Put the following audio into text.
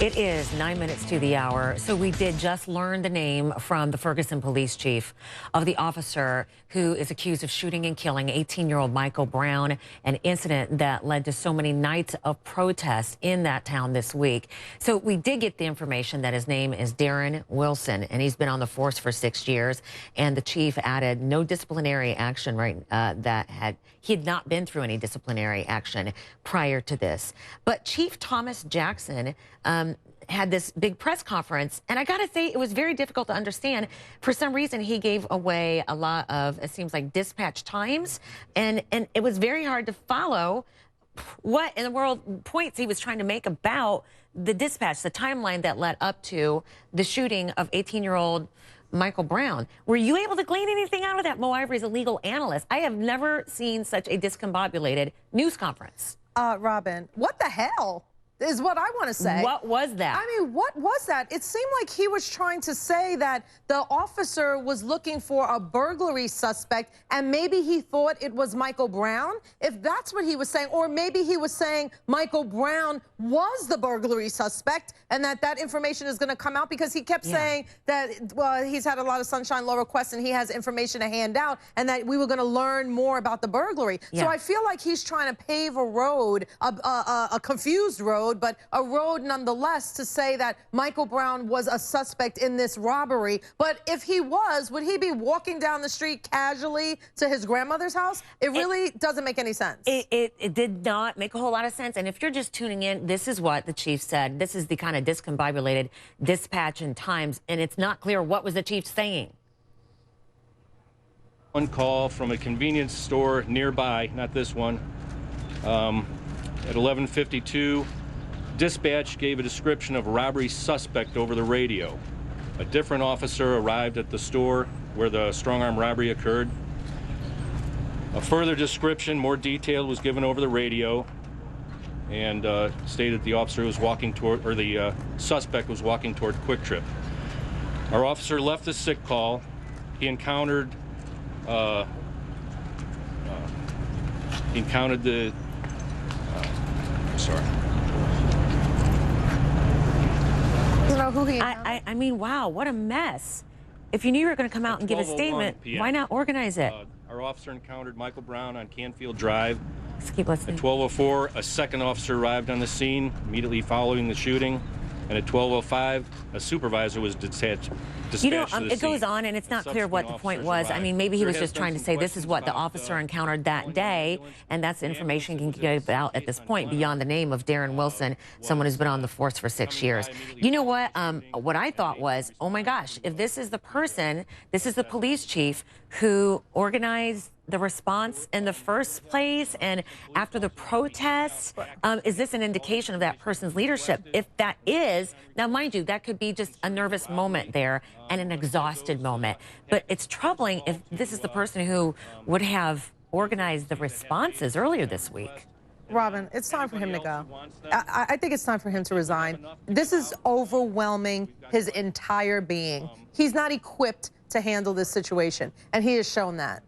It is 9 minutes to the hour. So we did just learn the name from the Ferguson police chief of the officer who is accused of shooting and killing 18-year-old Michael Brown, an incident that led to so many nights of protest in that town this week. So we did get the information that his name is Darren Wilson, and he's been on the force for 6 years. And the chief added no disciplinary action, he had not been through any disciplinary action prior to this. But Chief Thomas Jackson had this big press conference, and I gotta say, it was very difficult to understand. For some reason, he gave away a lot of, it seems like, dispatch times, and it was very hard to follow what in the world points he was trying to make about the dispatch, the timeline that led up to the shooting of 18-year-old Michael Brown. Were you able to glean anything out of that? Mo Ivory is a legal analyst. I have never seen such a discombobulated news conference. Robin, what the hell is what I want to say. What was that? I mean, what was that? It seemed like he was trying to say that the officer was looking for a burglary suspect, and maybe he thought it was Michael Brown, if that's what he was saying. Or maybe he was saying Michael Brown was the burglary suspect, and that information is going to come out, because he kept saying that, well, he's had a lot of sunshine law requests and he has information to hand out, and that we were going to learn more about the burglary. So I feel like he's trying to pave a road, a confused road, but a road nonetheless, to say that Michael Brown was a suspect in this robbery. But if he was, would he be walking down the street casually to his grandmother's house? It really doesn't make any sense. It did not make a whole lot of sense. And if you're just tuning in, this is what the chief said. This is the kind of discombobulated dispatch and times, and it's not clear what was the chief saying. One call from a convenience store nearby, not this one, at 11:52. Dispatch gave a description of a robbery suspect over the radio. A different officer arrived at the store where the strong-arm robbery occurred. A further description, more detailed, was given over the radio, and stated the officer was walking toward, or the suspect was walking toward Quick Trip. Our officer left the sick call. He encountered the. Sorry. Who he I mean, wow, what a mess. If you knew you were going to come out and give a statement, why not organize it? Our officer encountered Michael Brown on Canfield Drive. Let's keep listening. At 12:04, a second officer arrived on the scene immediately following the shooting. And at 12:05, a supervisor was dispatched You know, to the it goes scene. on, and it's not clear what the point was. I mean, maybe he was just trying to say this is what the officer encountered that day, and that's the information can get out at this point beyond the name of Darren Wilson, someone who's been on the force for 6 years. You know what? What I thought was, oh my gosh, if this is the person, this is the police chief who organized the response in the first place, and after the protests, is this an indication of that person's leadership? If that is, now mind you, that could be just a nervous moment there and an exhausted moment. But it's troubling if this is the person who would have organized the responses earlier this week. Robin, it's time for him to go. I think it's time for him to resign. This is overwhelming his entire being. He's not equipped to handle this situation, and he has shown that.